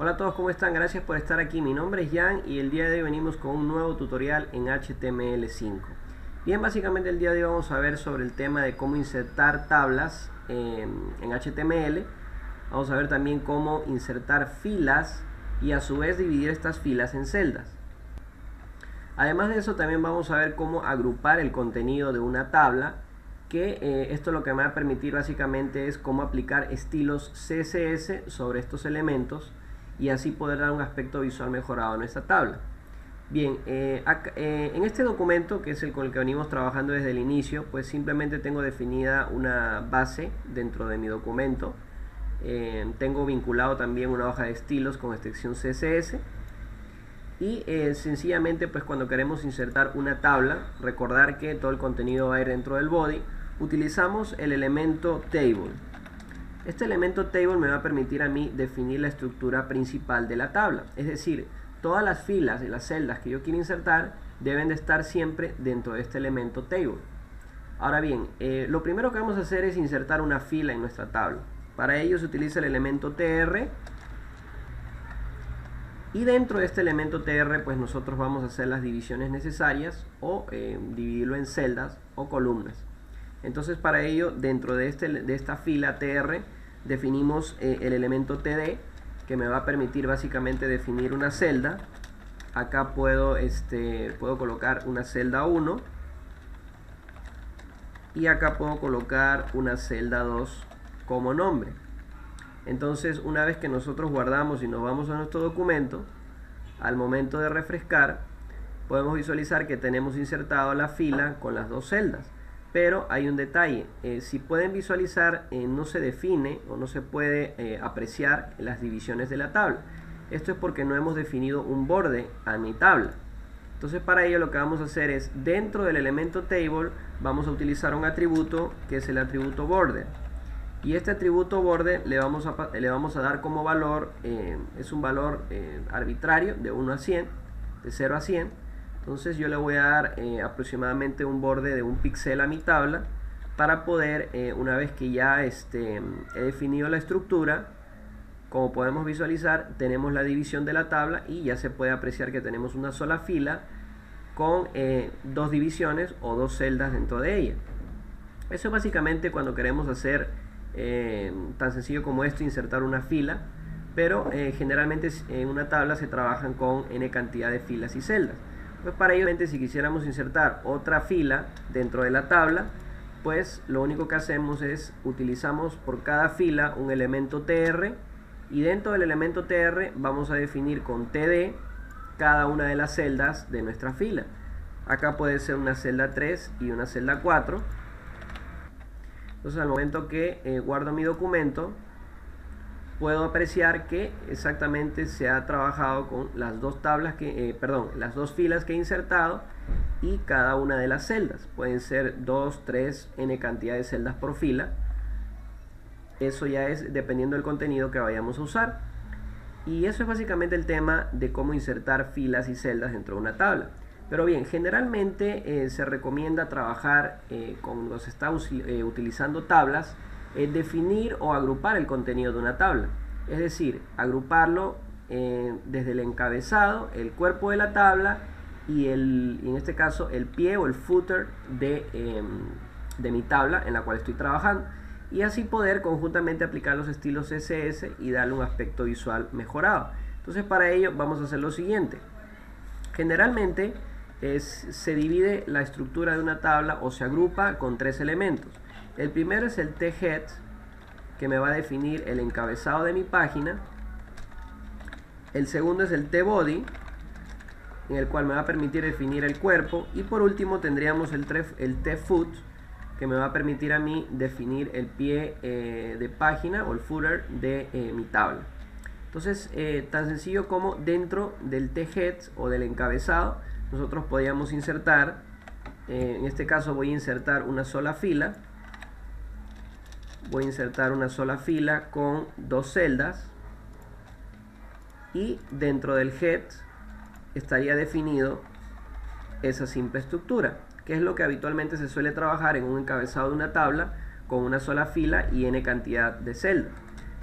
Hola a todos, ¿cómo están? Gracias por estar aquí. Mi nombre es Jan y el día de hoy venimos con un nuevo tutorial en HTML5. Bien, básicamente el día de hoy vamos a ver sobre el tema de cómo insertar tablas en HTML. Vamos a ver también cómo insertar filas y a su vez dividir estas filas en celdas. Además de eso, también vamos a ver cómo agrupar el contenido de una tabla, que esto lo que me va a permitir básicamente es cómo aplicar estilos CSS sobre estos elementos y así poder dar un aspecto visual mejorado a nuestra tabla. Bien, en este documento, que es el con el que venimos trabajando desde el inicio, pues simplemente tengo definida una base dentro de mi documento. Tengo vinculado también una hoja de estilos con extensión CSS. Y sencillamente, pues cuando queremos insertar una tabla, recordar que todo el contenido va a ir dentro del body, utilizamos el elemento table. Este elemento table me va a permitir a mí definir la estructura principal de la tabla. Es decir, todas las filas y las celdas que yo quiero insertar deben de estar siempre dentro de este elemento table. Ahora bien, lo primero que vamos a hacer es insertar una fila en nuestra tabla. Para ello se utiliza el elemento tr. Y dentro de este elemento tr, pues nosotros vamos a hacer las divisiones necesarias o dividirlo en celdas o columnas. Entonces, para ello, dentro de esta fila tr, definimos el elemento td, que me va a permitir básicamente definir una celda. Acá puedo colocar una celda 1 y acá puedo colocar una celda 2 como nombre. Entonces, una vez que nosotros guardamos y nos vamos a nuestro documento, al momento de refrescar, podemos visualizar que tenemos insertado la fila con las dos celdas. Pero hay un detalle, si pueden visualizar, no se define o no se puede apreciar las divisiones de la tabla. Esto es porque no hemos definido un borde a mi tabla. Entonces, para ello lo que vamos a hacer es, dentro del elemento table, vamos a utilizar un atributo que es el atributo border. Y este atributo border le vamos a dar como valor, es un valor arbitrario de 1 a 100, de 0 a 100. Entonces yo le voy a dar aproximadamente un borde de un píxel a mi tabla para poder, una vez que ya he definido la estructura, como podemos visualizar, tenemos la división de la tabla y ya se puede apreciar que tenemos una sola fila con dos divisiones o dos celdas dentro de ella. Eso es básicamente cuando queremos hacer tan sencillo como esto, insertar una fila, pero generalmente en una tabla se trabajan con n cantidad de filas y celdas. Pues para ello, si quisiéramos insertar otra fila dentro de la tabla, pues lo único que hacemos es utilizamos por cada fila un elemento tr, y dentro del elemento tr vamos a definir con td cada una de las celdas de nuestra fila. Acá puede ser una celda 3 y una celda 4. Entonces, al momento que guardo mi documento, puedo apreciar que exactamente se ha trabajado con las dos tablas las dos filas que he insertado y cada una de las celdas. Pueden ser 2, 3, n cantidad de celdas por fila. Eso ya es dependiendo del contenido que vayamos a usar. Y eso es básicamente el tema de cómo insertar filas y celdas dentro de una tabla. Pero bien, generalmente se recomienda trabajar cuando se está utilizando tablas, definir o agrupar el contenido de una tabla. Es decir, agruparlo desde el encabezado, el cuerpo de la tabla y en este caso el pie o el footer de mi tabla en la cual estoy trabajando. Y así poder conjuntamente aplicar los estilos CSS y darle un aspecto visual mejorado. Entonces, para ello vamos a hacer lo siguiente. Generalmente se divide la estructura de una tabla o se agrupa con tres elementos. El primero es el t-head, que me va a definir el encabezado de mi página. El segundo es el t-body, en el cual me va a permitir definir el cuerpo. Y por último tendríamos el t-foot, que me va a permitir a mí definir el pie de página o el footer de mi tabla. Entonces, tan sencillo como dentro del t-head o del encabezado, nosotros podríamos insertar, en este caso voy a insertar una sola fila. Voy a insertar una sola fila con dos celdas y dentro del head estaría definido esa simple estructura, que es lo que habitualmente se suele trabajar en un encabezado de una tabla con una sola fila y n cantidad de celdas.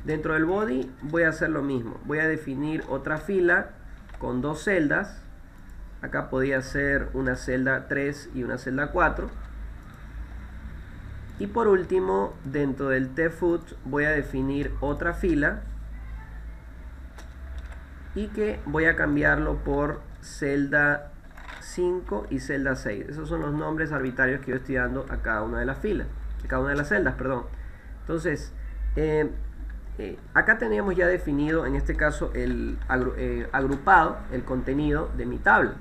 Dentro del body voy a hacer lo mismo. Voy a definir otra fila con dos celdas. Acá podría ser una celda 3 y una celda 4. Y por último, dentro del tfoot voy a definir otra fila y que voy a cambiarlo por celda 5 y celda 6. Esos son los nombres arbitrarios que yo estoy dando a cada una de las filas, a cada una de las celdas, perdón. Entonces, acá teníamos ya definido, en este caso, el agrupado, el contenido de mi tabla.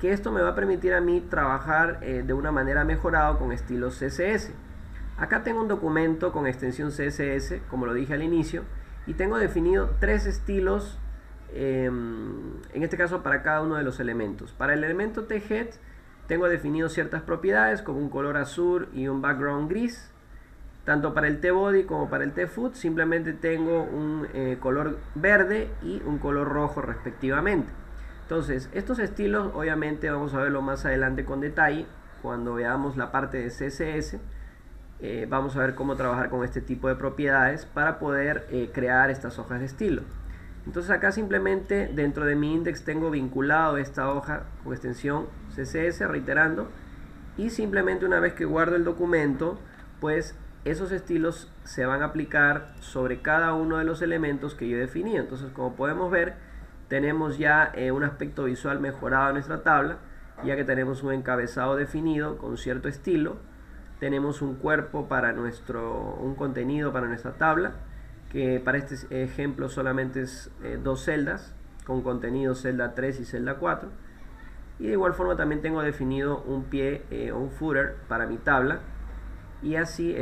Que esto me va a permitir a mí trabajar de una manera mejorada con estilos CSS. Acá tengo un documento con extensión CSS, como lo dije al inicio, y tengo definido tres estilos, en este caso para cada uno de los elementos. Para el elemento THead tengo definido ciertas propiedades como un color azul y un background gris. Tanto para el tbody como para el tfoot simplemente tengo un color verde y un color rojo respectivamente. Entonces, estos estilos obviamente vamos a verlo más adelante con detalle cuando veamos la parte de CSS. Vamos a ver cómo trabajar con este tipo de propiedades para poder crear estas hojas de estilo. Entonces acá simplemente dentro de mi index tengo vinculado esta hoja con extensión CSS, reiterando, y simplemente una vez que guardo el documento, pues esos estilos se van a aplicar sobre cada uno de los elementos que yo he definido. Entonces, como podemos ver, tenemos ya un aspecto visual mejorado en nuestra tabla, ya que tenemos un encabezado definido con cierto estilo. Tenemos un cuerpo para un contenido para nuestra tabla, que para este ejemplo solamente es dos celdas, con contenido celda 3 y celda 4. Y de igual forma también tengo definido un pie o un footer para mi tabla. Y así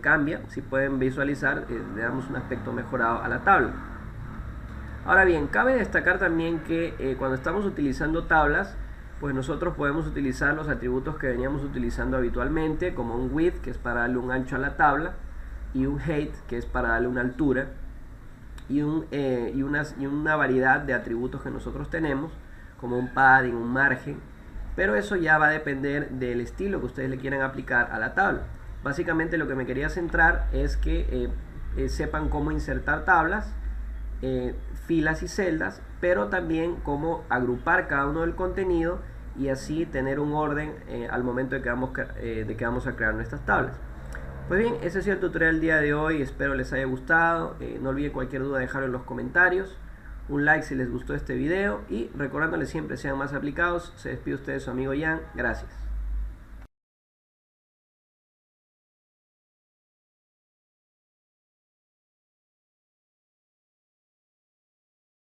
cambia, si pueden visualizar, le damos un aspecto mejorado a la tabla. Ahora bien, cabe destacar también que cuando estamos utilizando tablas, pues nosotros podemos utilizar los atributos que veníamos utilizando habitualmente, como un width, que es para darle un ancho a la tabla, y un height, que es para darle una altura, y una variedad de atributos que nosotros tenemos, como un padding, un margen, pero eso ya va a depender del estilo que ustedes le quieran aplicar a la tabla. Básicamente lo que me quería centrar es que sepan cómo insertar tablas, filas y celdas, pero también cómo agrupar cada uno del contenido y así tener un orden al momento de que vamos a crear nuestras tablas. Pues bien, ese ha sido el tutorial del día de hoy, espero les haya gustado. No olviden cualquier duda dejarlo en los comentarios, un like si les gustó este video y recordándoles siempre sean más aplicados. Se despide usted su amigo Jan, gracias.